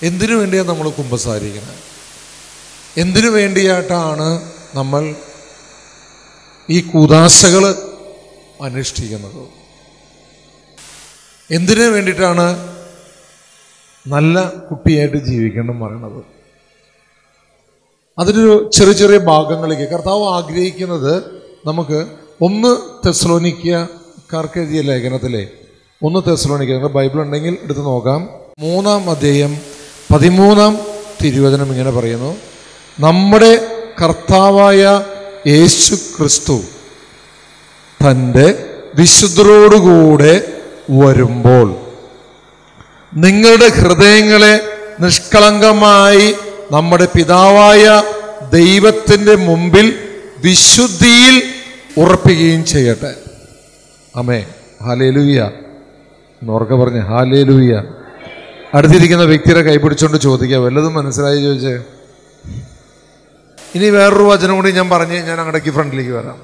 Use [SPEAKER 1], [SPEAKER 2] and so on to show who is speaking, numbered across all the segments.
[SPEAKER 1] എന്തിനു വേണ്ടിയാണ് നമ്മൾ കുമ്പസാരിക്കുന്നത്? എന്തിനു വേണ്ടിയായിട്ടാണ് നമ്മൾ ഈ കൂദാശകൾ അനുഷ്ഠിക്കുന്നത്? എന്തിനു വേണ്ടിയിട്ടാണ് നല്ല കുട്ടിയായിട്ട് ജീവിക്കണം പറയുന്നത്? അതിനൊരു ചെറിയ ചെറിയ ഭാഗങ്ങളിലേക്ക് കർത്താവ് ആഗ്രഹിക്കുന്നത് നമുക്ക് 1 തെസ്സലോനിക്കക്കാർക്ക് എഴുതിയ ലേഖനത്തിലെ 1 തെസ്സലോനിക്ക ബൈബിൾ ഉണ്ടെങ്കിൽ എടുത്ത് നോക്കാം. 3-ാം അധ്യായം 13-ാം തിരുവചനം ഇങ്ങനെ പറയുന്നു: നമ്മുടെ കർത്താവായ യേശു ക്രിസ്തു തൻ്റെ വിശുദ്ധരോടുകൂടെ വരുമ്പോൾ നിങ്ങളുടെ ഹൃദയങ്ങളെ നിഷ്കളങ്കമായി നമ്മുടെ പിതാവായ ദൈവത്തിൻ്റെ മുമ്പിൽ വിശുദ്ധിയിൽ ഉറപ്പിക്കുകയും ചെയ്യട്ടെ. ആമേൻ. ഹല്ലേലൂയ. എന്നോർക്കെ പറഞ്ഞ് ഹല്ലേലൂയ. അടുത്തിരിക്കുന്ന വ്യക്തിയുടെ കൈപിടിച്ചുകൊണ്ട് ചോദിക്കാം, വല്ലതും മനസ്സിലായി ചോദിച്ചേ. ഇനി വേറൊരു വചനം കൂടി ഞാൻ പറഞ്ഞ് ഞാൻ അങ്ങടേക്ക് ഫ്രണ്ടിലേക്ക് വരാം.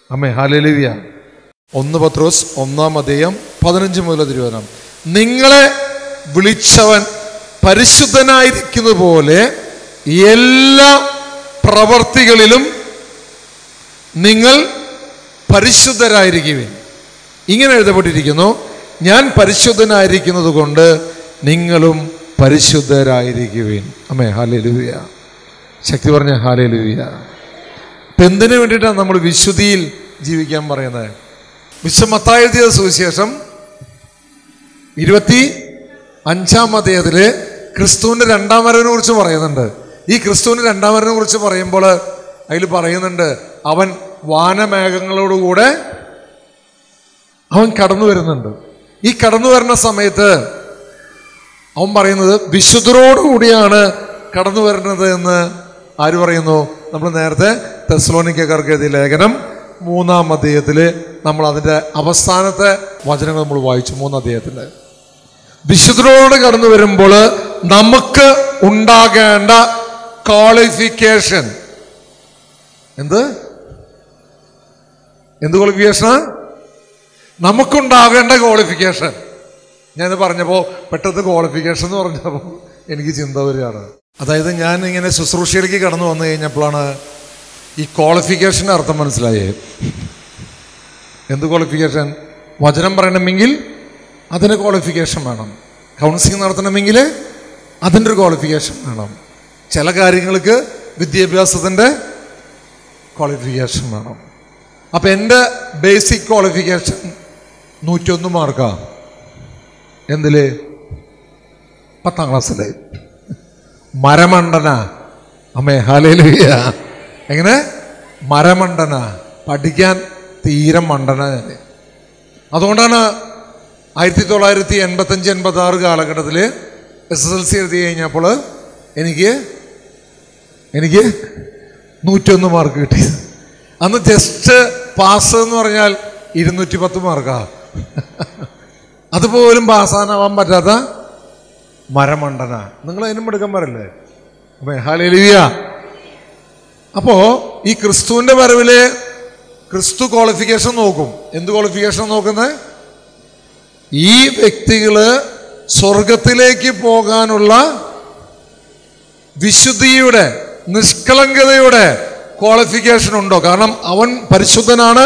[SPEAKER 1] ആമേൻ. ഹല്ലേലൂയ. 1 പത്രോസ് 1-ാം അധ്യായം 15 മുതൽ തിരുവചനം: നിങ്ങളെ വിളിച്ചവൻ പരിശുദ്ധനായിരിക്കുന്നത് പോലെ എല്ലാ പ്രവർത്തികളിലും നിങ്ങൾ പരിശുദ്ധരായിരിക്കുവിൻ. ഇങ്ങനെ എഴുതപ്പെട്ടിരിക്കുന്നു: ഞാൻ പരിശുദ്ധനായിരിക്കുന്നത് കൊണ്ട് നിങ്ങളും പരിശുദ്ധരായിരിക്കുവിൻ. ആമേൻ. ഹല്ലേലൂയ. ശക്തി പറഞ്ഞ ഹല്ലേലൂയ. ഇപ്പം എന്തിനു വേണ്ടിയിട്ടാണ് നമ്മൾ വിശുദ്ധിയിൽ ജീവിക്കാൻ പറയുന്നത്? വിശുദ്ധ മത്തായി എഴുതിയ സുവിശേഷം 25-ാം അധ്യായത്തില് ക്രിസ്തുവിൻ്റെ 2-ാം വരവിനെ കുറിച്ച് പറയുന്നുണ്ട്. ഈ ക്രിസ്തുവിൻ്റെ 2-ാം വരവിനെ കുറിച്ച് പറയുമ്പോൾ അതിൽ പറയുന്നുണ്ട്, അവൻ വാനമേഘങ്ങളോടുകൂടെ അവൻ കടന്നു വരുന്നുണ്ട്. ഈ കടന്നു വരുന്ന സമയത്ത് അവൻ പറയുന്നത് വിശുദ്ധരോടുകൂടിയാണ് കടന്നു വരുന്നത് എന്ന് ആര് പറയുന്നു? നമ്മൾ നേരത്തെ തെസ്സലോനിക്കക്കാർക്ക് എഴുതിയ ലേഖനം 3-ാം അധ്യായത്തിൽ നമ്മൾ അതിൻ്റെ അവസാനത്തെ വചനങ്ങൾ നമ്മൾ വായിച്ചു. 3-ാം അധ്യായത്തിൽ വിശുദ്ധരോട് കടന്നു വരുമ്പോൾ നമുക്ക് ഉണ്ടാകേണ്ട ക്വാളിഫിക്കേഷൻ എന്ത് ക്വാളിഫിക്കേഷനാ? നമുക്കുണ്ടാകേണ്ട ക്വാളിഫിക്കേഷൻ. ഞാൻ പറഞ്ഞപ്പോൾ പെട്ടെന്ന് ക്വാളിഫിക്കേഷൻ എന്ന് പറഞ്ഞപ്പോൾ എനിക്ക് ചിന്ത വരികയാണ്. അതായത് ഞാൻ ഇങ്ങനെ ശുശ്രൂഷയിലേക്ക് കടന്നു വന്നു കഴിഞ്ഞപ്പോഴാണ് ഈ ക്വാളിഫിക്കേഷൻ്റെ അർത്ഥം മനസ്സിലായേ. എന്ത് ക്വാളിഫിക്കേഷൻ? വചനം പറയണമെങ്കിൽ അതിന് ക്വാളിഫിക്കേഷൻ വേണം. കൗൺസിലിംഗ് നടത്തണമെങ്കിൽ അതിൻ്റെ ഒരു ക്വാളിഫിക്കേഷൻ വേണം. ചില കാര്യങ്ങൾക്ക് വിദ്യാഭ്യാസത്തിൻ്റെ ക്വാളിഫിക്കേഷൻ വേണം. അപ്പം എൻ്റെ ബേസിക് ക്വാളിഫിക്കേഷൻ 101 മാർക്കാണ്. എന്തില്? 10-ാം ക്ലാസ്സിൽ. മരമണ്ടന. അമ്മേ ഹല്ലേലൂയ. എങ്ങനെ? മരമണ്ടന. പഠിക്കാൻ തീരെ മണ്ടന. അതുകൊണ്ടാണ് 1985-86 കാലഘട്ടത്തിൽ SSLC എഴുതി കഴിഞ്ഞപ്പോൾ എനിക്ക് 101 മാർക്ക് കിട്ടി. അന്ന് ജസ്റ്റ് പാസ് എന്ന് പറഞ്ഞാൽ 210 മാർക്കാണ്. അതുപോലും പാസ്സാവാൻ പറ്റാത്ത മരമണ്ടന. നിങ്ങൾ അതിനും എടുക്കന്മാരല്ലേ? ഹല്ലേലൂയ. അപ്പോ ഈ ക്രിസ്തുവിന്റെ വരവില് ക്രിസ്തു ക്വാളിഫിക്കേഷൻ നോക്കും. എന്ത് ക്വാളിഫിക്കേഷൻ നോക്കുന്നത്? ഈ വ്യക്തികള് സ്വർഗത്തിലേക്ക് പോകാനുള്ള വിശുദ്ധിയുടെ നിഷ്കളങ്കതയുടെ ക്വാളിഫിക്കേഷൻ ഉണ്ടോ? കാരണം അവൻ പരിശുദ്ധനാണ്.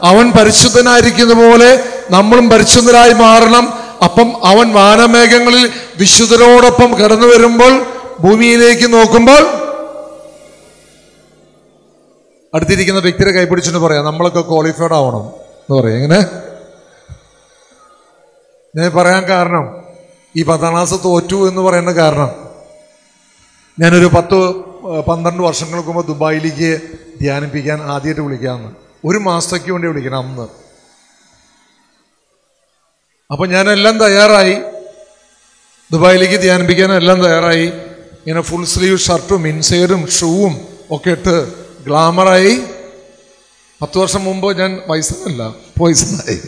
[SPEAKER 1] അവൻ പരിശുദ്ധനായിരിക്കുന്ന പോലെ നമ്മളും പരിശുദ്ധരായി മാറണം. അപ്പം അവൻ വാനമേഘങ്ങളിൽ വിശുദ്ധരോടൊപ്പം കടന്നു വരുമ്പോൾ ഭൂമിയിലേക്ക് നോക്കുമ്പോൾ അടുത്തിരിക്കുന്ന വ്യക്തിയുടെ കൈപിടിച്ചിട്ട് പറയാം, നമ്മളൊക്കെ ക്വാളിഫൈഡ് ആവണം എന്ന് പറയാം. എങ്ങനെ? ഞാൻ പറയാൻ കാരണം ഈ 10-ാം ക്ലാസ് തോറ്റു എന്ന് പറയുന്ന കാരണം ഞാനൊരു 10-12 വർഷങ്ങൾക്ക് മുമ്പ് ദുബായിലേക്ക് ധ്യാനിപ്പിക്കാൻ ആദ്യമായിട്ട് വിളിക്കാമെന്ന്. 1 മാസത്തേക്ക് വേണ്ടി വിളിക്കണം അന്ന്. അപ്പം ഞാനെല്ലാം തയ്യാറായി, ദുബായിലേക്ക് ധ്യാനിപ്പിക്കാൻ എല്ലാം തയ്യാറായി. ഇങ്ങനെ ഫുൾ സ്ലീവ് ഷർട്ടും ഇൻസൈഡും ഷൂവും ഒക്കെ ഇട്ട് ഗ്ലാമറായി. 10 വർഷം മുമ്പ് ഞാൻ വയസ്സല്ല പോയിസണായി.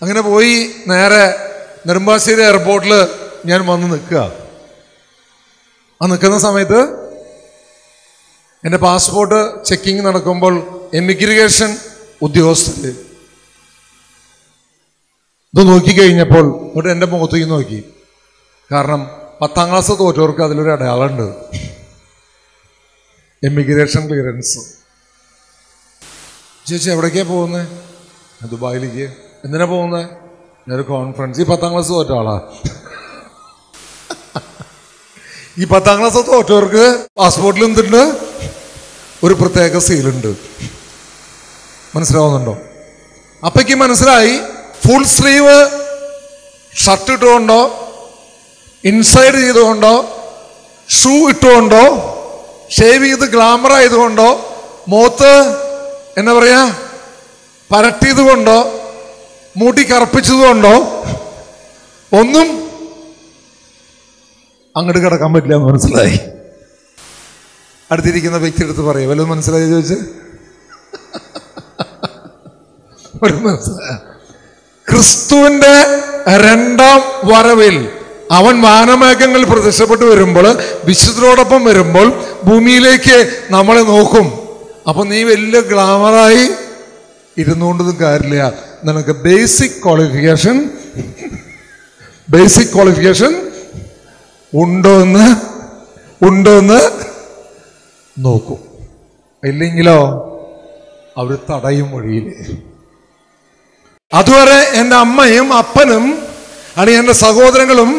[SPEAKER 1] അങ്ങനെ പോയി നേരെ നെടുമ്പാശ്ശേരി എയർപോർട്ടിൽ ഞാൻ വന്ന് നിൽക്കുക. ആ നിൽക്കുന്ന സമയത്ത് എൻ്റെ പാസ്പോർട്ട് ചെക്കിങ് നടക്കുമ്പോൾ എമിഗ്രേഷൻ ഉദ്യോഗസ്ഥർ ഇത് നോക്കിക്കഴിഞ്ഞപ്പോൾ ഇങ്ങോട്ട് എൻ്റെ മുഖത്തേക്ക് നോക്കി. കാരണം 10ാം ക്ലാസ് തോറ്റവർക്ക് അതിലൊരു അടയാളമുണ്ട്, എമിഗ്രേഷൻ ക്ലിയറൻസ്. ചേച്ചി എവിടേക്കാണ് പോകുന്നത്? ദുബായിലേക്ക്. എന്തിനാ പോകുന്നത്? ഞാനൊരു കോൺഫറൻസ്. ഈ 10ാം ക്ലാസ് തോറ്റ ആളാ. ഈ 10ാം ക്ലാസ് തോറ്റവർക്ക് പാസ്പോർട്ടിൽ എന്തുണ്ട്? ഒരു പ്രത്യേക സീലുണ്ട്. മനസ്സിലാവുന്നുണ്ടോ? അപ്പയ്ക്ക് മനസ്സിലായി, ഫുൾ സ്ലീവ് ഷർട്ട് ഇട്ടുകൊണ്ടോ ഇൻസൈഡ് ചെയ്തുകൊണ്ടോ ഷൂ ഇട്ടുകൊണ്ടോ ഷേവ് ചെയ്ത് ഗ്ലാമർ ആയതുകൊണ്ടോ മുഖത്ത് എന്നാ പറയാ പരട്ടിയത് കൊണ്ടോ മുടി കറുപ്പിച്ചതുകൊണ്ടോ ഒന്നും അങ്ങോട്ട് കിടക്കാൻ പറ്റില്ല എന്ന് മനസ്സിലായി. അടുത്തിരിക്കുന്ന വ്യക്തി എടുത്ത് പറയാം, വല്ലതും മനസ്സിലായി ചോദിച്ച്? മനസ്സിലായ ക്രിസ്തുവിന്റെ 2ാം വരവിൽ അവൻ വാനമേഘങ്ങളിൽ പ്രത്യക്ഷപ്പെട്ടു വരുമ്പോൾ, വിശുദ്ധരോടൊപ്പം വരുമ്പോൾ ഭൂമിയിലേക്ക് നമ്മളെ നോക്കും. അപ്പൊ നീ വലിയ ഗ്ലാമറായി ഇരുന്നുകൊണ്ടതും കാര്യമില്ല. നിനക്ക് ബേസിക് ക്വാളിഫിക്കേഷൻ ഉണ്ടോ എന്ന് നോക്കും. ഇല്ലെങ്കിലോ അവർ തടയും വഴിയിൽ. അതുവരെ എൻ്റെ അമ്മയും അപ്പനും അല്ലെങ്കിൽ എൻ്റെ സഹോദരങ്ങളും,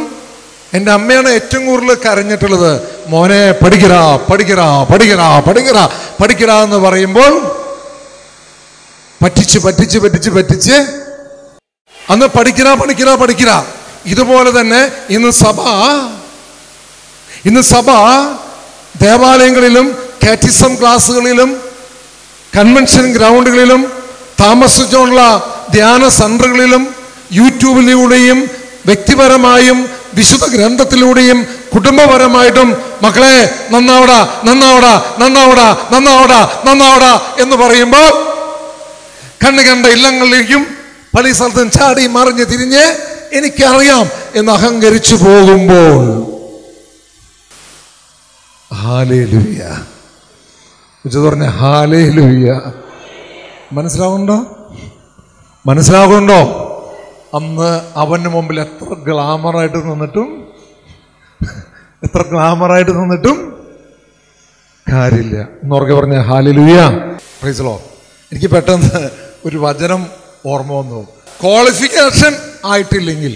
[SPEAKER 1] എൻ്റെ അമ്മയാണ് ഏറ്റവും കൂടുതൽ കരഞ്ഞിട്ടുള്ളത്. മോനെ പഠിക്കടാ പഠിക്കടാ പഠിക്കടാ പഠിക്കടാ പഠിക്കടാ എന്ന് പറയുമ്പോൾ പറ്റിച്ച് അന്ന് പഠിക്കടാ. ഇതുപോലെ തന്നെ ഇന്ന് സഭ ദേവാലയങ്ങളിലും കാറ്റിസം ക്ലാസ്സുകളിലും കൺവെൻഷൻ ഗ്രൗണ്ടുകളിലും താമസിച്ചുള്ള ധ്യാന സെന്ററുകളിലും യൂട്യൂബിലൂടെയും വ്യക്തിപരമായും വിശുദ്ധ ഗ്രന്ഥത്തിലൂടെയും കുടുംബപരമായിട്ടും മക്കളെ നന്നാവടാ എന്ന് പറയുമ്പോൾ കണ്ട ഇല്ലങ്ങളിലേക്കും പല സ്ഥലത്തും ചാടി മറിഞ്ഞ് തിരിഞ്ഞ് എനിക്കറിയാം എന്ന് അഹങ്കരിച്ചു പോകുമ്പോൾ, ഹല്ലേലൂയ പറഞ്ഞ ഹല്ലേലൂയ. മനസ്സിലാകുന്നുണ്ടോ? അന്ന് അവന്റെ മുമ്പിൽ എത്ര ഗ്ലാമറായിട്ട് നിന്നിട്ടും കാര്യമില്ല. എന്നുറക്കെ പറഞ്ഞ ഹല്ലേലൂയ. Praise the Lord. എനിക്ക് പെട്ടെന്ന് ഒരു വചനം ഓർമ്മ വന്നു. ക്വാളിഫിക്കേഷൻ ആയിട്ടില്ലെങ്കിൽ,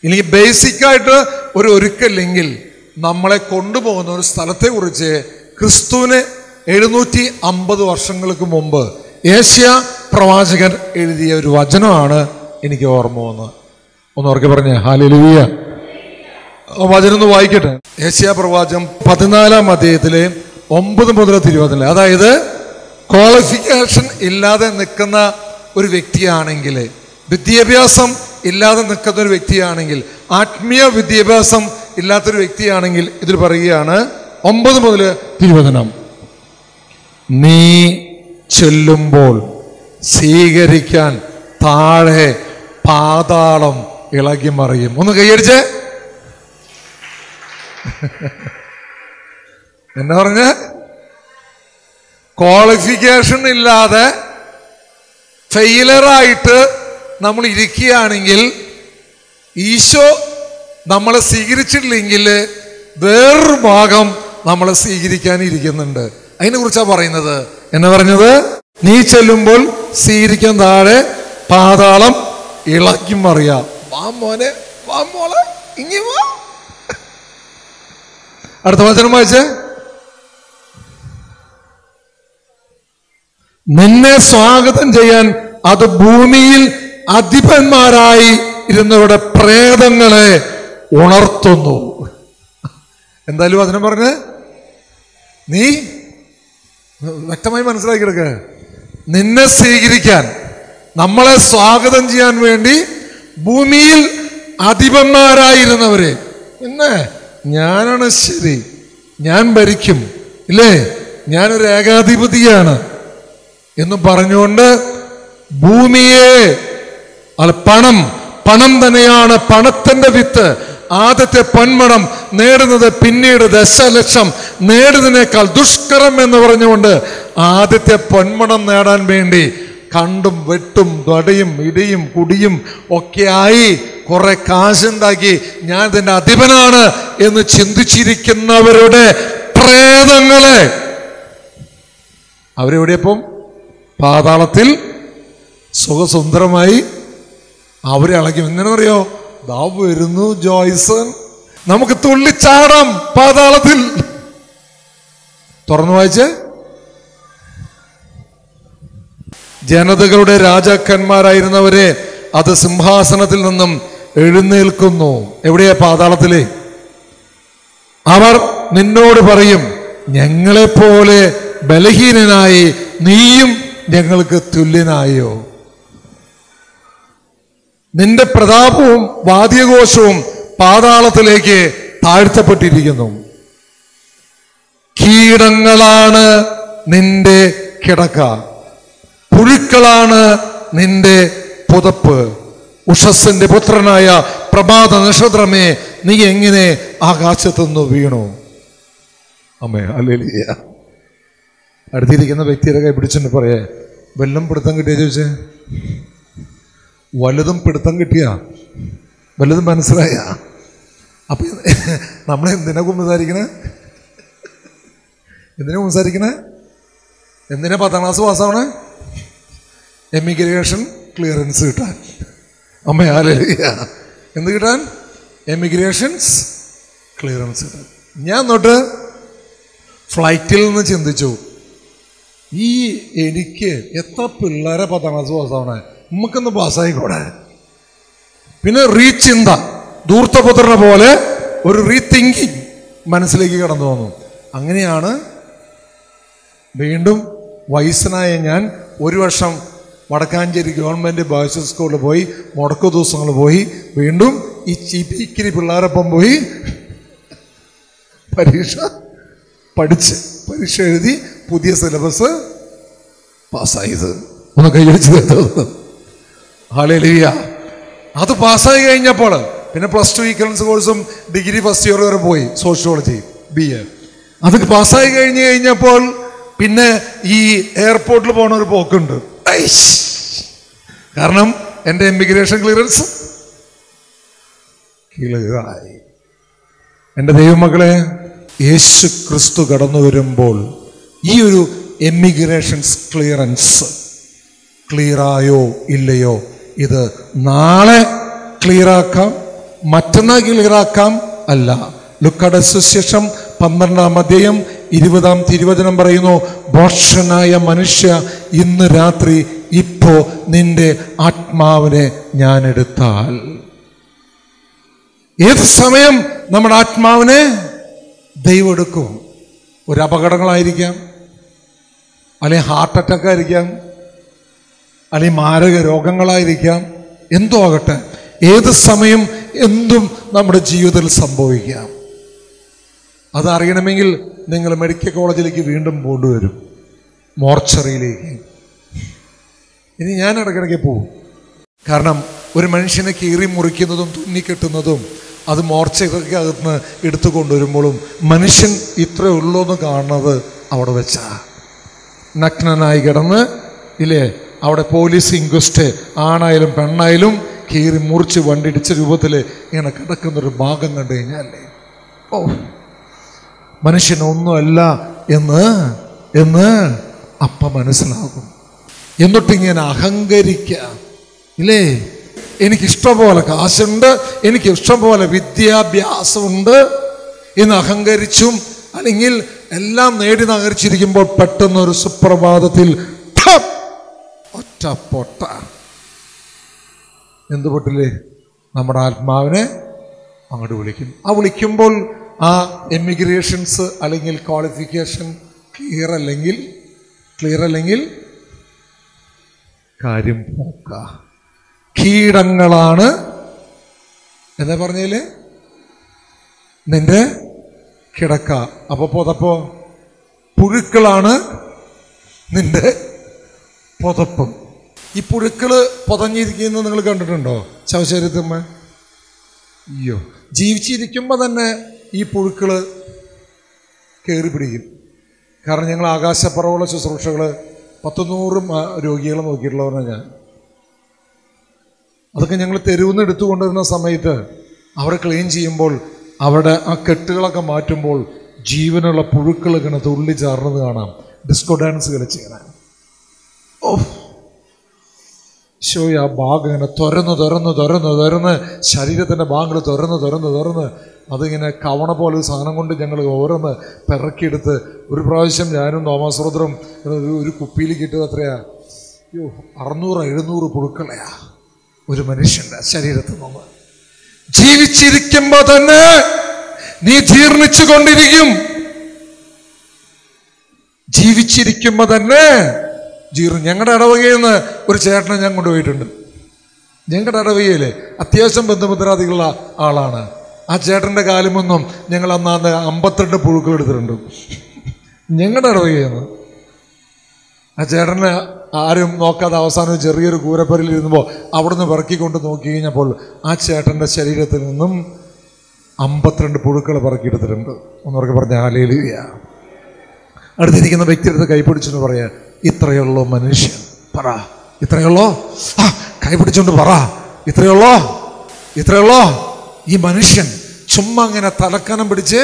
[SPEAKER 1] ഇല്ലെങ്കിൽ ബേസിക്കായിട്ട് ഒരു ഒരുക്കല്ലെങ്കിൽ നമ്മളെ കൊണ്ടുപോകുന്ന ഒരു സ്ഥലത്തെ കുറിച്ച് ക്രിസ്തുവിന് 750 വർഷങ്ങൾക്ക് മുമ്പ് യേശയ്യാ പ്രവാചകൻ എഴുതിയ ഒരു വചനമാണ് എനിക്ക് ഓർമ്മ വന്നത്. ഒന്നുറക്കെ പറഞ്ഞ ഹല്ലേലൂയ. വചനം ഒന്ന് വായിക്കട്ടെ. യേശയ്യാ പ്രവാചകം 14-ാം അധ്യായത്തിലെ 9 മുതൽ 20. അതായത് ക്വാളിഫിക്കേഷൻ ഇല്ലാതെ നിൽക്കുന്ന ഒരു വ്യക്തിയാണെങ്കിൽ, വിദ്യാഭ്യാസം ഇല്ലാതെ നിൽക്കുന്ന ഒരു വ്യക്തിയാണെങ്കിൽ, ആത്മീയ വിദ്യാഭ്യാസം ഇല്ലാത്തൊരു വ്യക്തിയാണെങ്കിൽ ഇതിൽ പറയുകയാണ് 9 മുതൽ 20. നീ ചെല്ലുമ്പോൾ സ്വീകരിക്കാൻ താഴെ പാതാളം ഇളകി മറിയും. ഒന്ന് കൈയടിച്ചേ. എന്നാ പറഞ്ഞ? ക്വാളിഫിക്കേഷൻ ഇല്ലാതെ ഫെയിലറായിട്ട് നമ്മൾ ഇരിക്കുകയാണെങ്കിൽ, ഈശോ നമ്മളെ സ്വീകരിച്ചിട്ടില്ലെങ്കിൽ വേറൊരു ഭാഗം നമ്മളെ സ്വീകരിക്കാനിരിക്കുന്നുണ്ട്. അതിനെ കുറിച്ചാണ് പറയുന്നത്. എന്നാ പറഞ്ഞത്? നീ ചെല്ലുമ്പോൾ സ്വീകരിക്കാൻ താഴെ പാതാളം ഇളക്കി മറിയാം. വാ മോനെ, വാ മോളെ, ഇങ്ങി വാ. അടുത്ത വചനം വായിച്ചേ. നിന്നെ സ്വാഗതം ചെയ്യാൻ അത് ഭൂമിയിൽ അധിപന്മാരായി ഇരുന്നവരുടെ പ്രേതങ്ങളെ ഉണർത്തുന്നു. എന്തായാലും വചനം പറഞ്ഞ് നീ വ്യക്തമായി മനസ്സിലാക്കി എടുക്ക. നിന്നെ സ്വീകരിക്കാൻ, നമ്മളെ സ്വാഗതം ചെയ്യാൻ വേണ്ടി ഭൂമിയിൽ അധിപന്മാരായിരുന്നവര്, പിന്നെ ഞാനാണ് ശരി, ഞാൻ ഭരിക്കും, ഇല്ലേ, ഞാനൊരു ഏകാധിപതിയാണ് എന്ന് പറഞ്ഞുകൊണ്ട് ഭൂമിയെ, പണം തന്നെയാണ് പണത്തിന്റെ വിത്ത്. ആദ്യത്തെ പൊന്മണം നേടുന്നത് പിന്നീട് ദശലക്ഷം നേടുന്നതിനേക്കാൾ ദുഷ്കരം എന്ന് പറഞ്ഞുകൊണ്ട് ആദ്യത്തെ പൊന്മണം നേടാൻ വേണ്ടി കണ്ടും വെട്ടും തൊടയും ഇടിയും കുടിയും ഒക്കെയായി കുറെ കാശുണ്ടാക്കി ഞാൻ ഇതിന്റെ അധിപനാണ് എന്ന് ചിന്തിച്ചിരിക്കുന്നവരുടെ പ്രേതങ്ങളെ അവരെവിടെയപ്പം പാതാളത്തിൽ സുഖസുന്ദരമായി അവരെ അളക്കും. എങ്ങനെ അറിയോ? ദാ വരുന്നു ജോയ്സൺ, നമുക്ക് തുള്ളിച്ചാടാം പാതാളത്തിൽ. തുറന്നു വായിച്ച്, ജനതകളുടെ രാജാക്കന്മാരായിരുന്നവരെ അത് സിംഹാസനത്തിൽ നിന്നും എഴുന്നേൽക്കുന്നു. എവിടെയാ? പാതാളത്തിലെ. അവർ നിന്നോട് പറയും, ഞങ്ങളെപ്പോലെ ബലഹീനനായി നീയും ഞങ്ങൾക്ക് തുല്യനായോ? നിന്റെ പ്രതാപവും വാദ്യഘോഷവും പാതാളത്തിലേക്ക് താഴ്ത്തപ്പെട്ടിരിക്കുന്നു. കീടങ്ങളാണ് നിന്റെ കിടക്ക, പുഴുക്കളാണ് നിന്റെ പുതപ്പ്. ഉഷസ്സിന്റെ പുത്രനായ പ്രഭാത നക്ഷത്രമേ, നീ എങ്ങനെ ആകാശത്തുനിന്ന് വീണു? അമ്മേ ഹല്ലേലൂയ. അടുത്തിരിക്കുന്ന വ്യക്തിയുടെ കൈ പിടിച്ചിട്ട് പറയേ, വല്ലതും പിടുത്തം കിട്ടിയ ചോദിച്ചേ? വലുതും പിടുത്തം കിട്ടിയ? വലുതും മനസ്സിലായ? അപ്പൊ നമ്മൾ എന്തിനാ സംസാരിക്കണേ? എന്തിനാ സംസാരിക്കണേ? എന്തിനാ 10ാം ക്ലാസ് പാസ്സാവണേ? എമിഗ്രേഷൻ ക്ലിയറൻസ് കിട്ടാൻ. അമ്മേ ഹല്ലേലൂയ. എന്ത് കിട്ടാൻ? എമിഗ്രേഷൻസ് ക്ലിയറൻസ് കിട്ടാൻ. ഞാൻ തൊട്ട് ഫ്ലൈറ്റിൽ നിന്ന് ചിന്തിച്ചു, ഈ എനിക്ക് എത്ര പിള്ളേരെ 10ാം ക്ലാസ് പാസ്സാവണേ, നമുക്കൊന്ന് പാസ്സായിക്കോടെ. പിന്നെ റീചിന്ത, ധൂർത്തപുത്രനെ പോലെ ഒരു റീതിങ്കിങ് മനസ്സിലേക്ക് കടന്നു വന്നു. അങ്ങനെയാണ് വീണ്ടും വയസ്സനായ ഞാൻ 1 വർഷം വടക്കാഞ്ചേരി ഗവൺമെൻറ് ബോയ്സ് സ്കൂളിൽ പോയി, മുടക്കു ദിവസങ്ങൾ പോയി, വീണ്ടും ഈ ചീപ്പിക്കിരി പിള്ളേരൊപ്പം പോയി പഠിച്ച് പരീക്ഷ എഴുതി പുതിയ സിലബസ് പാസ്സായത്. ഒന്ന് കൈയടിച്ച് ഹല്ലേലൂയ. അത് പാസ്സായി കഴിഞ്ഞപ്പോൾ പിന്നെ +2 ഈക്വലൻസ് കോഴ്സും ഡിഗ്രി ഫസ്റ്റ് ഇയർ വരെ പോയി, സോഷ്യോളജി BA. അത് പാസ്സായി കഴിഞ്ഞപ്പോൾ പിന്നെ ഈ എയർപോർട്ടിൽ പോണ ഒരു പോക്കുണ്ട്. കാരണം എൻ്റെ എമിഗ്രേഷൻ ക്ലിയറൻസ് ക്ലിയറായി. എൻ്റെ ദൈവമക്കളെ, യേശു ക്രിസ്തു കടന്നു വരുമ്പോൾ ഈ ഒരു എമിഗ്രേഷൻസ് ക്ലിയറൻസ് ക്ലിയറായോ ഇല്ലയോ, ഇത് നാളെ ക്ലിയറാക്കാം, മറ്റന്നാൾ ക്ലിയറാക്കാം അല്ല. ലുക്കായുടെ സുവിശേഷം 12-ാം അധ്യായം 20-ാം തിരുവചനം പറയുന്നു, ഭോഷനായ മനുഷ്യ, ഇന്ന് രാത്രി ഇപ്പോ നിന്റെ ആത്മാവിനെ ഞാൻ എടുത്താൽ. ഏത് സമയം നമ്മുടെ ആത്മാവിനെ ദൈവം എടുക്കും. ഒരു അപകടങ്ങളായിരിക്കാം, അല്ലെങ്കിൽ ഹാർട്ട് അറ്റാക്ക് ആയിരിക്കാം, അല്ലെങ്കിൽ മാരക രോഗങ്ങളായിരിക്കാം, എന്തോ ആകട്ടെ, ഏത് സമയം എന്തും നമ്മുടെ ജീവിതത്തിൽ സംഭവിക്കാം. അതറിയണമെങ്കിൽ നിങ്ങൾ മെഡിക്കൽ കോളേജിലേക്ക് വീണ്ടും കൊണ്ടുവരും, മോർച്ചറിയിലേക്ക്. ഇനി ഞാൻ ഇടയ്ക്കിടയ്ക്ക് പോകും. കാരണം ഒരു മനുഷ്യനെ കീറി മുറിക്കുന്നതും തുന്നിക്കെട്ടുന്നതും അത് മോർച്ചയ്ക്ക് അകത്ത് എടുത്തു കൊണ്ടുവരുമ്പോഴും മനുഷ്യൻ ഇത്രയേ ഉള്ളൂ എന്ന് കാണുന്നത് അവിടെ വെച്ചാ. നഗ്നനായി കിടന്ന് ഇല്ലേ, അവിടെ പോലീസ് ഇൻക്വസ്റ്റ്, ആണായാലും പെണ്ണായാലും കീറി മുറിച്ച് വണ്ടിടിച്ച രൂപത്തിൽ ഇങ്ങനെ കിടക്കുന്നൊരു ഭാഗം കണ്ടു കഴിഞ്ഞാലേ, ഓ, മനുഷ്യനൊന്നുമല്ല എന്ന് അപ്പം മനസ്സിലാകും. എന്നിട്ടിങ്ങനെ അഹങ്കരിക്കുക ഇല്ലേ, എനിക്കിഷ്ടംപോലെ കാശുണ്ട്, എനിക്ക് ഇഷ്ടംപോലെ വിദ്യാഭ്യാസമുണ്ട് എന്ന് അഹങ്കരിച്ചും അല്ലെങ്കിൽ എല്ലാം നേടി നഗരിച്ചിരിക്കുമ്പോൾ പെട്ടെന്നൊരു സുപ്രഭാതത്തിൽ ഒറ്റ പൊട്ട. എന്ത് പൊട്ടില്ലേ? നമ്മുടെ ആത്മാവിനെ അങ്ങോട്ട് വിളിക്കും. ആ വിളിക്കുമ്പോൾ ആ എമിഗ്രേഷൻസ് അല്ലെങ്കിൽ ക്വാളിഫിക്കേഷൻ ക്ലിയർ അല്ലെങ്കിൽ കാര്യം പോക്ക. കീടങ്ങളാണ് എന്താ പറഞ്ഞതില് നിന്റെ കിടക്ക. അപ്പൊ പുതപ്പോ? പുഴുക്കളാണ് നിന്റെ പുതപ്പ്. ഈ പുഴുക്കള് പുതഞ്ഞിരിക്കുന്നത് നിങ്ങൾ കണ്ടിട്ടുണ്ടോ ശവശരീരത്തുമ്മ? അയ്യോ, ജീവിച്ചിരിക്കുമ്പോൾ തന്നെ ഈ പുഴുക്കള് കയറി പിടിക്കും. കാരണം ഞങ്ങൾ ആകാശപ്പുറമുള്ള ശുശ്രൂഷകൾ 100 രോഗികളെ നോക്കിയിട്ടുള്ളവരാണ് ഞാൻ. അതൊക്കെ ഞങ്ങൾ തെരുവിൽ നിന്ന് എടുത്തുകൊണ്ടിരുന്ന സമയത്ത് അവരെ ക്ലീൻ ചെയ്യുമ്പോൾ അവിടെ ആ കെട്ടുകളൊക്കെ മാറ്റുമ്പോൾ ജീവനുള്ള പുഴുക്കൾ ഇങ്ങനെ തുള്ളി ചാർന്നത് കാണാം. ഡിസ്കോ ഡാൻസ് കളിച്ച് ഇങ്ങനെ ആ ഭാഗം ഇങ്ങനെ തുരന്ന് ശരീരത്തിൻ്റെ ഭാഗങ്ങൾ തുരന്ന് അതിങ്ങനെ കവണ പോലെ ഒരു സാധനം കൊണ്ട് ഞങ്ങൾ ഓരോന്ന് പിറക്കിയെടുത്ത് ഒരു പ്രാവശ്യം ഞാനും തോമസ് ബ്രദറും ഒരു കുപ്പിയിൽ കിട്ടിയത് എത്രയാ? 600-700 പുഴുക്കളെയാ ഒരു മനുഷ്യൻ്റെ ശരീരത്തിൽ നിന്ന്. ജീവിച്ചിരിക്കുമ്പോ തന്നെ നീ ജീർണിച്ചു കൊണ്ടിരിക്കും. ജീവിച്ചിരിക്കുമ്പോ തന്നെ ഞങ്ങളുടെ ഇടവകയിൽ നിന്ന് ഒരു ചേട്ടനെ ഞാൻ കൊണ്ടുപോയിട്ടുണ്ട്. ഞങ്ങളുടെ ഇടവകയില് അത്യാവശ്യം ബന്ധുമിത്രാദികളുള്ള ആളാണ്. ആ ചേട്ടൻ്റെ കാലുമൊന്നും ഞങ്ങൾ അന്ന് 52 പുഴുക്കൾ എടുത്തിട്ടുണ്ട് ഞങ്ങളുടെ ഇടവകയിൽ നിന്ന്. ആ ചേട്ടനെ ആരും നോക്കാതെ അവസാനം ചെറിയൊരു കൂരപ്പരയിൽ ഇരുന്നപ്പോൾ അവിടുന്ന് പിറക്കിക്കൊണ്ട് നോക്കി കഴിഞ്ഞപ്പോൾ ആ ചേട്ടൻ്റെ ശരീരത്തിൽ നിന്നും 52 പുഴുക്കൾ പിറക്കിയെടുത്തിട്ടുണ്ട്. ഒന്നവർക്ക് പറഞ്ഞ ഹല്ലേലൂയ. അടുത്തിരിക്കുന്ന വ്യക്തിയെടുത്ത് കൈപിടിച്ചെന്ന് പറയാ, ഇത്രയുള്ളോ മനുഷ്യൻ? പറ, ഇത്രയുള്ളോ? കൈപിടിച്ചോണ്ട് പറ, ഇത്രയുള്ളോ ഈ മനുഷ്യൻ? ചുമ്മാ അങ്ങനെ തലക്കനം പിടിച്ച്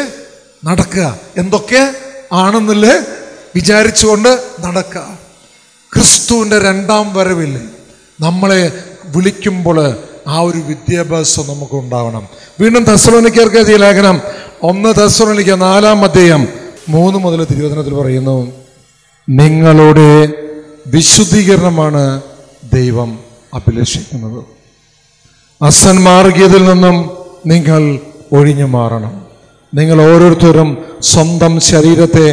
[SPEAKER 1] നടക്കുക, എന്തൊക്കെ ആണെന്നില്ലേ വിചാരിച്ചുകൊണ്ട് നടക്കുക. ക്രിസ്തുവിൻ്റെ 2ാം വരവിൽ നമ്മളെ വിളിക്കുമ്പോൾ ആ ഒരു വിദ്യാഭ്യാസം നമുക്ക് ഉണ്ടാവണം. വീണ്ടും തെസ്സലോനിക്കർക്ക് എഴുതിയ ലേഖനം 1 തെസ്സലോനിക്ക 4-ാം അധ്യായം 3 മുതൽ തിരുവചനത്തിൽ പറയുന്നു, നിങ്ങളുടെ വിശുദ്ധീകരണമാണ് ദൈവം അഭിലഷിക്കുന്നത്. അസന്മാർഗീയതയിൽ നിന്നും നിങ്ങൾ ഒഴിഞ്ഞു മാറണം. നിങ്ങൾ ഓരോരുത്തരും സ്വന്തം ശരീരത്തെ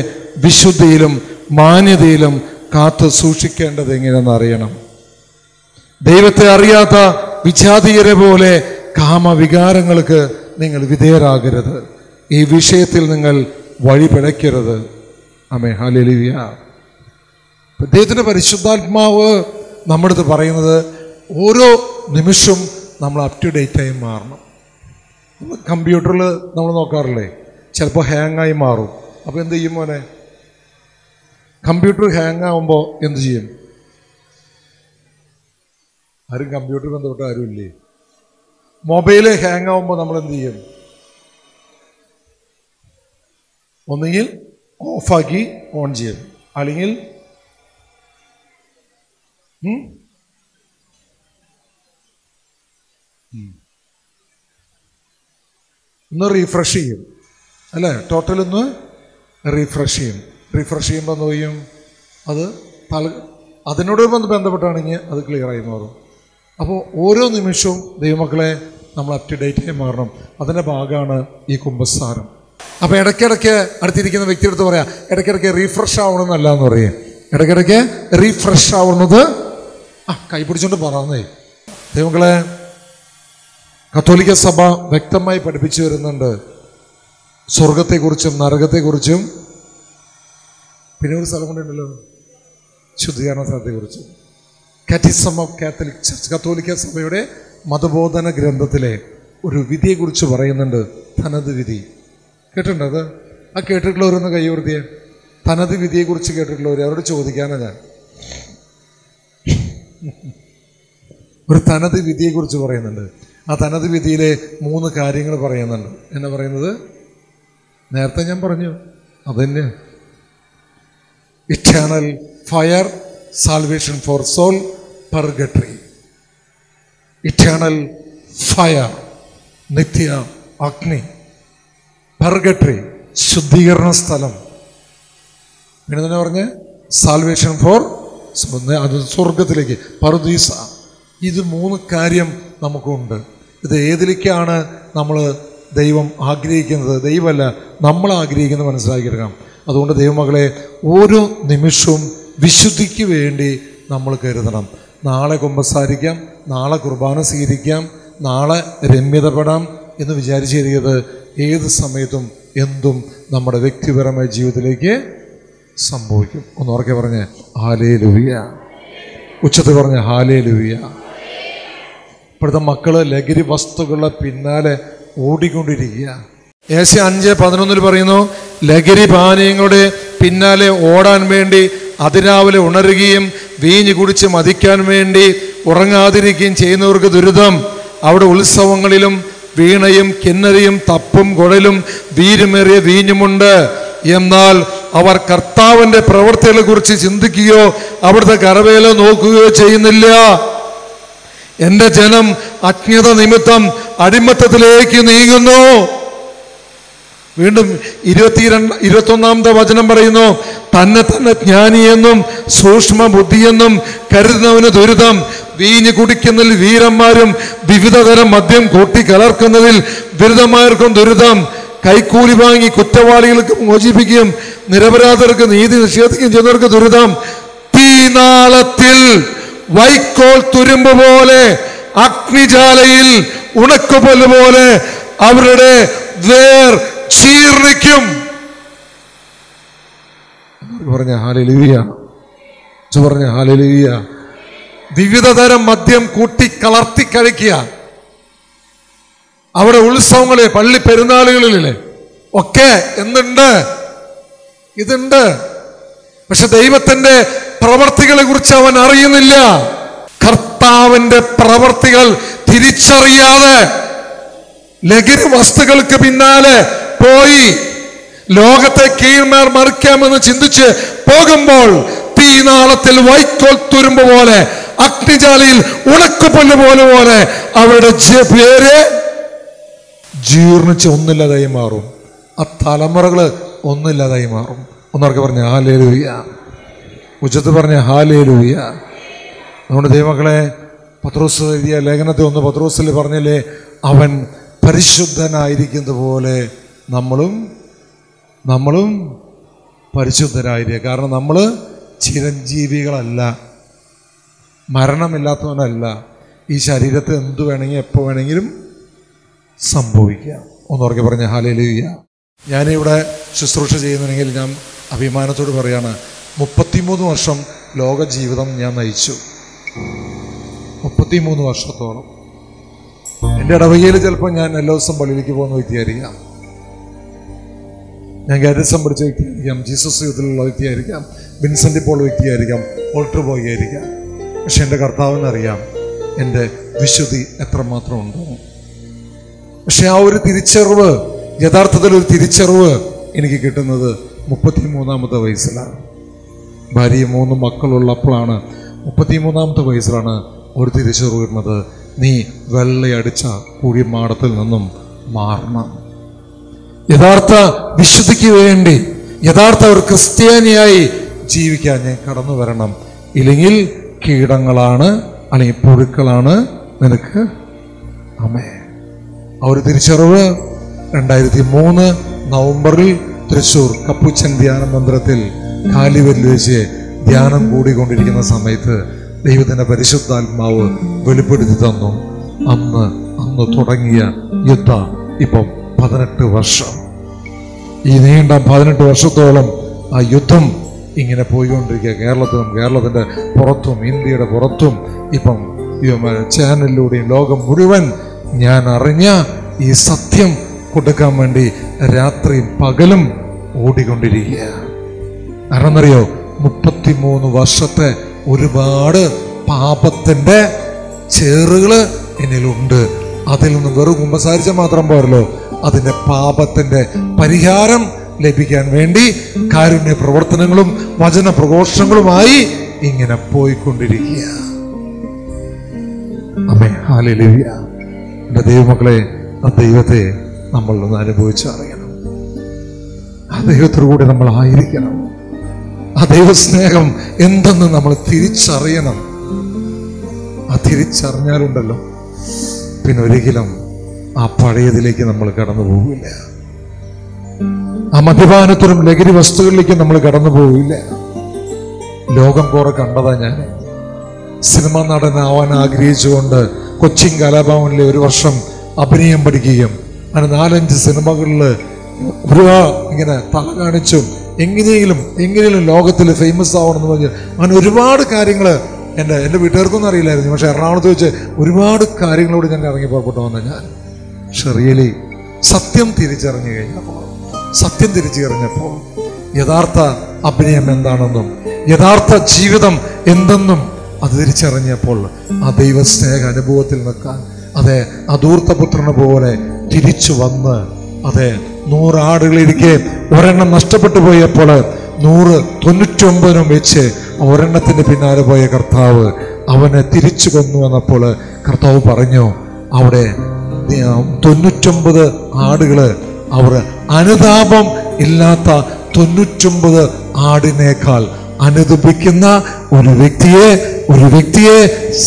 [SPEAKER 1] വിശുദ്ധിയിലും മാന്യതയിലും കാത്തു സൂക്ഷിക്കേണ്ടത് എങ്ങനെയെന്ന് അറിയണം. ദൈവത്തെ അറിയാത്ത വിജാതീയരെ പോലെ കാമവികാരങ്ങൾക്ക് നിങ്ങൾ വിധേയരാകരുത്. ഈ വിഷയത്തിൽ നിങ്ങൾ വഴിപിഴയ്ക്കരുത്. ആമേൻ, ഹല്ലേലൂയ. ദൈവത്തിൻ്റെ പരിശുദ്ധാത്മാവ് നമ്മുടെ അടുത്ത് പറയുന്നത് ഓരോ നിമിഷവും നമ്മൾ അപ് ടു ഡേറ്റായി മാറണം. കമ്പ്യൂട്ടറിൽ നമ്മൾ നോക്കാറില്ലേ, ചിലപ്പോൾ ഹാങ്ങായി മാറും. അപ്പോൾ എന്ത് ചെയ്യും മോനെ? കമ്പ്യൂട്ടർ ഹാങ് ആകുമ്പോൾ എന്ത് ചെയ്യും? ആരും കമ്പ്യൂട്ടർ ബന്ധപ്പെട്ട ആരും ഇല്ലേ? മൊബൈല് ഹാങ് ആകുമ്പോൾ നമ്മൾ എന്ത് ചെയ്യും? ഒന്നുകിൽ ഓഫാക്കി ഓൺ ചെയ്യും, അല്ലെങ്കിൽ ഒന്ന് റീഫ്രഷ് ചെയ്യും, അല്ലേ? ടോട്ടൽ ഒന്ന് റീഫ്രഷ് ചെയ്യും. റീഫ്രഷ് ചെയ്യുമ്പോൾ എന്ത് ചെയ്യും? അത് അതിനോട് ബന്ധപ്പെട്ടാണെങ്കിൽ അത് ക്ലിയറായി മാറും. അപ്പോൾ ഓരോ നിമിഷവും ദൈവമക്കളെ നമ്മൾ അപ് ടു ഡേറ്റായി മാറണം. അതിൻ്റെ ഭാഗമാണ് ഈ കുമ്പസാരം. അപ്പോൾ ഇടയ്ക്കിടയ്ക്ക് അടുത്തിരിക്കുന്ന വ്യക്തിയെടുത്ത് പറയാം, ഇടയ്ക്കിടയ്ക്ക് റീഫ്രഷ് ആവണമെന്നല്ല എന്ന് പറയും. ഇടയ്ക്കിടയ്ക്ക് റീഫ്രഷ് ആവുന്നത് കൈപിടിച്ചോണ്ട് പറഞ്ഞേ. ദൈവങ്ങളെ, കത്തോലിക്ക സഭ വ്യക്തമായി പഠിപ്പിച്ചു വരുന്നുണ്ട് സ്വർഗത്തെക്കുറിച്ചും നരകത്തെക്കുറിച്ചും. പിന്നെ ഒരു സ്ഥലം കൊണ്ടുണ്ടല്ലോ, ശുദ്ധീകരണ സ്ഥലത്തെക്കുറിച്ച്. കാറ്റിസം ഓഫ് കാത്തലിക് ചർച്ച്, കത്തോലിക്ക സഭയുടെ മതബോധന ഗ്രന്ഥത്തിലെ ഒരു വിധിയെക്കുറിച്ച് പറയുന്നുണ്ട്. തനത് വിധി കേട്ടിട്ടുണ്ട്? അത് ആ കേട്ടിട്ടുള്ളവരൊന്ന് കൈ ഉയർത്തിയേ. തനത് വിധിയെക്കുറിച്ച് കേട്ടിട്ടുള്ളവർ, അവരോട് ചോദിക്കാനാണ് ഞാൻ. ഒരു തനത് വിധിയെക്കുറിച്ച് പറയുന്നുണ്ട്. ആ തനത് വിധിയിലെ 3 കാര്യങ്ങൾ പറയുന്നുണ്ട്. എന്നാ പറയുന്നത്? നേരത്തെ ഞാൻ പറഞ്ഞു, അതന്നെ. Eternal fire, salvation for soul, purgatory. Eternal fire, നിത്യ അഗ്നി. പർഗട്ടറി, ശുദ്ധീകരണ സ്ഥലം. പിന്നെ തന്നെ പറഞ്ഞ് സാൽവേഷൻ ഫോർ, അത് സ്വർഗത്തിലേക്ക്, പറുദീസ. ഇത് 3 കാര്യം നമുക്കുണ്ട്. ഇത് ഏതിലേക്കാണ് നമ്മൾ ദൈവം ആഗ്രഹിക്കുന്നത്? ദൈവമല്ല, നമ്മൾ ആഗ്രഹിക്കുന്നത് മനസ്സിലാക്കിയെടുക്കാം. അതുകൊണ്ട് ദൈവമകളെ, ഓരോ നിമിഷവും വിശുദ്ധിക്ക് വേണ്ടി നമ്മൾ കരുതണം. നാളെ കുമ്പസാരിക്കാം, നാളെ കുർബാന സ്വീകരിക്കാം, നാളെ രമ്യതപ്പെടാം എന്ന് വിചാരിച്ചിരിക്കുന്നത് ഏത് സമയത്തും എന്തും നമ്മുടെ വ്യക്തിപരമായ ജീവിതത്തിലേക്ക് സംഭവിക്കും. ഒന്ന് ഉറക്കെ പറഞ്ഞ് ഹല്ലേലൂയ. ഉച്ചത്തിൽ പറഞ്ഞ് ഹല്ലേലൂയ. ഇപ്പോഴത്തെ മക്കള് ലഹരി വസ്തുക്കളുടെ പിന്നാലെ ഓടിക്കൊണ്ടിരിക്കുക. ഏശയ്യാ 5:11 പറയുന്നു, ലഹരി പാനീയങ്ങളുടെ പിന്നാലെ ഓടാൻ വേണ്ടി അതിരാവിലെ ഉണരുകയും വീഞ്ഞു കുടിച്ച് മതിക്കാൻ വേണ്ടി ഉറങ്ങാതിരിക്കുകയും ചെയ്യുന്നവർക്ക് ദുരിതം. അവിടെ ഉത്സവങ്ങളിലും വീണയും കിന്നരയും തപ്പും കുഴലും വീരുമേറിയ വീഞ്ഞുമുണ്ട്. എന്നാൽ അവർ കർത്താവിന്റെ പ്രവൃത്തികളെ കുറിച്ച് ചിന്തിക്കുകയോ അവിടുത്തെ കരവേല നോക്കുകയോ ചെയ്യുന്നില്ല. എന്റെ ജനം അജ്ഞത നിമിത്തം അടിമത്തത്തിലേക്ക് നീങ്ങുന്നു. വീണ്ടും 21 വചനം പറയുന്നു, തന്നെ തന്നെ ജ്ഞാനിയെന്നും സൂക്ഷ്മ ബുദ്ധിയെന്നും കരുതുന്നവന് ദുരിതം. വീഞ്ഞ് കുടിക്കുന്നതിൽ വീരന്മാരും വിവിധ തരം മദ്യം കൂട്ടിക്കലർക്കുന്നതിൽ ബിരുദന്മാർക്കും ദുരിതം. കൈക്കൂലി വാങ്ങി കുറ്റവാളികൾക്ക് മോചിപ്പിക്കുകയും നിരപരാധർക്ക് നീതി നിഷേധിക്കുകയും ചെയ്യുന്നവർക്ക് ദുരിതം. തീനാളത്തിൽ വൈക്കോൽ തുരുമ്പ് പോലെ, അഗ്നിജാലയിൽ ഉണക്കുപല്ല് പോലെ അവരുടെ വേർ ചീർണിക്കും. പറഞ്ഞ ഹല്ലേലൂയ, പറഞ്ഞ ഹല്ലേലൂയ. വിവിധ തരം മദ്യം കൂട്ടി കലർത്തി കഴിക്കുക. അവിടെ ഉത്സവങ്ങളെ, പള്ളി പെരുന്നാളുകളിലെ ഒക്കെ എന്തുണ്ട്? ഇതുണ്ട്. പക്ഷെ ദൈവത്തിന്റെ പ്രവർത്തികളെ കുറിച്ച് അവൻ അറിയുന്നില്ല. കർത്താവിന്റെ പ്രവർത്തികൾ തിരിച്ചറിയാതെ ലഹരി വസ്തുക്കൾക്ക് പിന്നാലെ പോയി ലോകത്തെ കീഴ്മേർ മറിക്കാമെന്ന് ചിന്തിച്ച് പോകുമ്പോൾ തീനാളത്തിൽ വൈക്കോൽ തുരുമ്പ് പോലെ, അഗ്നിജാലയിൽ ഉണക്കുപുല്ല് പോലെ അവരുടെ പേര് ജീർണിച്ച് ഒന്നില്ലാതായി മാറും. ആ തലമുറകള് ഒന്നില്ലാതായി മാറും. ഒന്നവർക്ക് പറഞ്ഞ ഹല്ലേലൂയ, ഉച്ചത്ത് പറഞ്ഞ ഹല്ലേലൂയ. അതുകൊണ്ട് ദൈവമക്കളെ, പത്രോസ് എഴുതിയ ലേഖനത്തെ പത്രോസിൽ പറഞ്ഞില്ലേ, അവൻ പരിശുദ്ധനായിരിക്കുന്നത് പോലെ നമ്മളും പരിശുദ്ധരായിരിക്കുക. കാരണം നമ്മൾ ചിരഞ്ജീവികളല്ല, മരണമില്ലാത്തവനല്ല. ഈ ശരീരത്തെ എന്തു വേണമെങ്കിൽ എപ്പോൾ വേണമെങ്കിലും സംഭവിക്കാം. ഒന്നോർക്കെ പറഞ്ഞ ഹല്ലേലൂയ. ഞാനിവിടെ ശുശ്രൂഷ ചെയ്യുന്നുണ്ടെങ്കിൽ ഞാൻ അഭിമാനത്തോട് പറയാണ്, 33 വർഷം ലോക ജീവിതം ഞാൻ നയിച്ചു. 33 വർഷത്തോളം. എൻ്റെ ഇടവകയിൽ ചിലപ്പോൾ ഞാൻ എല്ലാ ദിവസം പള്ളിയിലേക്ക് പോകുന്ന വ്യക്തിയായിരിക്കാം, ഞാൻ ഗാരിസം പഠിച്ച വ്യക്തിയായിരിക്കാം, ജീസസ് യൂത്തിലുള്ള വ്യക്തിയായിരിക്കാം, വിൻസെൻ്റ് പോൾ വ്യക്തിയായിരിക്കാം, ഓൾട്ടർ ബോയ് ആയിരിക്കാം. പക്ഷെ എൻ്റെ കർത്താവിനറിയാം എൻ്റെ വിശുദ്ധി എത്രമാത്രം ഉണ്ടോ. പക്ഷെ ആ ഒരു തിരിച്ചറിവ്, യഥാർത്ഥത്തിൽ ഒരു തിരിച്ചറിവ് എനിക്ക് കിട്ടുന്നത് 33-ാമത്തെ വയസ്സിലാണ്. ഭാര്യയും 3 മക്കളുള്ളപ്പോഴാണ്. 33-ാമത്തെ വയസ്സിലാണ് ഒരു തിരിച്ചറിവ് കിട്ടുന്നത്, നീ വെള്ളയടിച്ച കുഴിമാടത്തിൽ നിന്നും മാറണം. യഥാർത്ഥ വിശുദ്ധിക്ക് വേണ്ടി, യഥാർത്ഥ ഒരു ക്രിസ്ത്യാനിയായി ജീവിക്കാൻ ഞാൻ കടന്നു വരണം. ഇല്ലെങ്കിൽ കീടങ്ങളാണ്, അല്ലെങ്കിൽ പുഴുക്കളാണ് നിനക്ക്. ആമേ. ആ ഒരു തിരിച്ചറിവ് 2003 നവംബറിൽ തൃശ്ശൂർ കപ്പുച്ചൻ ധ്യാന മന്ദിരത്തിൽ കാലിവരിൽ വെച്ച് ധ്യാനം കൂടിക്കൊണ്ടിരിക്കുന്ന സമയത്ത് ദൈവത്തിന്റെ പരിശുദ്ധാത്മാവ് വെളിപ്പെടുത്തി തന്നു. അന്ന് തുടങ്ങിയ യുദ്ധം ഇപ്പം 18 വർഷം. ഈ നീണ്ട 18 വർഷത്തോളം ആ യുദ്ധം ഇങ്ങനെ പോയിക്കൊണ്ടിരിക്കുക. കേരളത്തിന്റെ പുറത്തും ഇന്ത്യയുടെ പുറത്തും ഇപ്പം ചാനലിലൂടെയും ലോകം മുഴുവൻ ഞാൻ അറിഞ്ഞ ഈ സത്യം കൊടുക്കാൻ വേണ്ടി രാത്രിയും പകലും ഓടിക്കൊണ്ടിരിക്കുക. ആരെന്നറിയോ? 33 വർഷത്തെ ഒരുപാട് പാപത്തിന്റെ ചേറുകള് എന്നിലുണ്ട്. അതിൽ നിന്ന് വെറും കുമ്പസാരിച്ച മാത്രം പോരല്ലോ, അതിന്റെ പാപത്തിന്റെ പരിഹാരം ലഭിക്കാൻ വേണ്ടി കാരുണ്യ പ്രവർത്തനങ്ങളും വചന പ്രഘോഷങ്ങളുമായി ഇങ്ങനെ പോയിക്കൊണ്ടിരിക്കുക. ആമേൻ, ഹല്ലേലൂയ. എൻ്റെ ദൈവമക്കളെ, ആ ദൈവത്തെ നമ്മൾ ഒന്ന് അനുഭവിച്ചറിയണം. ആ ദൈവത്തോടുകൂടി നമ്മൾ ആയിരിക്കണം. ആ ദൈവസ്നേഹം എന്തെന്ന് നമ്മൾ തിരിച്ചറിയണം. ആ തിരിച്ചറിഞ്ഞാലുണ്ടല്ലോ പിന്നെ ഒരിക്കലും ആ പഴയതിലേക്ക് നമ്മൾ കടന്നു പോകില്ല. ആ മദ്യപാനത്തിനും ലഹരി വസ്തുക്കളിലേക്കും നമ്മൾ കടന്നു പോകില്ല. ലോകം കുറെ കണ്ടതാ ഞാൻ. സിനിമ നടനാവാൻ ആഗ്രഹിച്ചുകൊണ്ട് കൊച്ചിൻ കലാഭവനിലെ 1 വർഷം അഭിനയം പഠിക്കുകയും അങ്ങനെ 4-5 സിനിമകളിൽ ഇങ്ങനെ തല കാണിച്ചും എങ്ങനെയെങ്കിലും ലോകത്തിൽ ഫേമസ് ആവണമെന്ന് പറഞ്ഞ് അങ്ങനെ ഒരുപാട് കാര്യങ്ങൾ എൻ്റെ വീട്ടുകാർക്കൊന്നും അറിയില്ലായിരുന്നു. പക്ഷെ എറണാകുളത്ത് വെച്ച് ഒരുപാട് കാര്യങ്ങളോട് ഞാൻ ഇറങ്ങി പുറപ്പെട്ടു വന്ന ഞാൻ. പക്ഷെ റിയലി സത്യം തിരിച്ചറിഞ്ഞപ്പോൾ യഥാർത്ഥ അഭിനയം എന്താണെന്നും യഥാർത്ഥ ജീവിതം എന്തെന്നും അത് തിരിച്ചറിഞ്ഞപ്പോൾ ആ ദൈവസ്നേഹ അനുഭവത്തിൽ നിൽക്കാൻ, അതെ, അധൂർത്തപുത്രനെ പോലെ തിരിച്ചു വന്ന്, അതെ, 100 ആടുകളിരിക്കെ ഒരെണ്ണം നഷ്ടപ്പെട്ടു പോയപ്പോൾ 199 വെച്ച് ഒരെണ്ണത്തിന് പിന്നാലെ പോയ കർത്താവ് അവനെ തിരിച്ചു കൊന്നു വന്നപ്പോൾ കർത്താവ് പറഞ്ഞു, അവിടെ 99 ആടുകള് അവർ അനുതാപം ഇല്ലാത്ത 99 ആടിനേക്കാൾ അനുദപിക്കുന്ന ഒരു വ്യക്തിയെ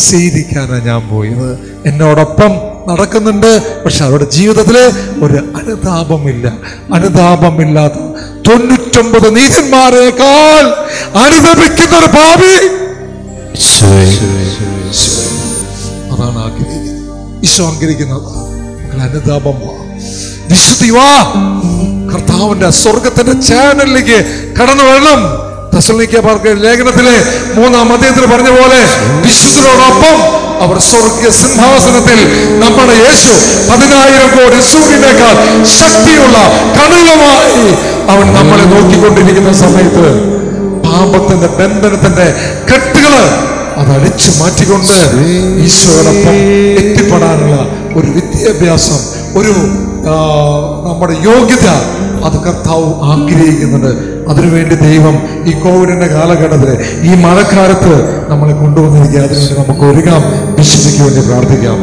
[SPEAKER 1] സ്വീകരിക്കാനാണ് ഞാൻ പോയത്. എന്നോടൊപ്പം നടക്കുന്നുണ്ട്, പക്ഷെ അവരുടെ ജീവിതത്തില് ഒരു അനുതാപമില്ലാത്ത 99 നീതിന്മാരേക്കാൾ അനുദപിക്കുന്ന ഒരു ഭാവി. അതാണ് ആഗ്രഹിക്കുന്നത്, ഈശോ ആഗ്രഹിക്കുന്നത്. അനുതാപം, വിശുദ്ധി വാ, കർത്താവിന്റെ സ്വർഗത്തിന്റെ ചാനലിലേക്ക് കടന്നു വരണം. തെസ്സലോനിക്കർക്ക് ലേഖനത്തിലെ 3-ാം അധ്യായത്തിൽ പറഞ്ഞ പോലെ വിശുദ്ധരോടൊപ്പം അവർ സ്വർഗീയ സിംഹാസനത്തിൽ നമ്മുടെ യേശു 10,000 കോടി സൂര്യനേക്കാൾ ശക്തിയുള്ള കണ്ണുകളുമായി അവൻ നമ്മളെ നോക്കിക്കൊണ്ടിരിക്കുന്ന സമയത്ത് പാപത്തിന്റെ ബന്ധനത്തിന്റെ കെട്ടുകള് അതടിച്ചു മാറ്റിക്കൊണ്ട് ഈശോയോടൊപ്പം എത്തിപ്പെടാനുള്ള ഒരു വിദ്യാഭ്യാസം, ഒരു നമ്മുടെ യോഗ്യത അത് കർത്താവ് ആഗ്രഹിക്കുന്നുണ്ട്. അതിനുവേണ്ടി ദൈവം ഈ കോവിഡിന്റെ കാലഘട്ടത്തില്, ഈ മഴക്കാലത്ത് നമ്മളെ കൊണ്ടുവന്നിരിക്കുക. അതിനുവേണ്ടി നമുക്ക് ഒരുങ്ങാം, വിശുദ്ധിക്ക് വേണ്ടി പ്രാർത്ഥിക്കാം.